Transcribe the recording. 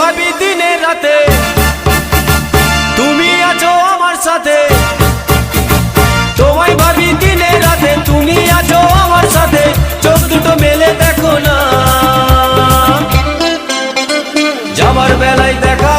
ভাবি দিনে রাতে, তুমি আছো আমার সাথে। তোমায় ভাবি দিনে রাতে, তুমি আছো আমার সাথে। চোখ দুটো মেলে দেখো না, যাবার বেলায় দেখা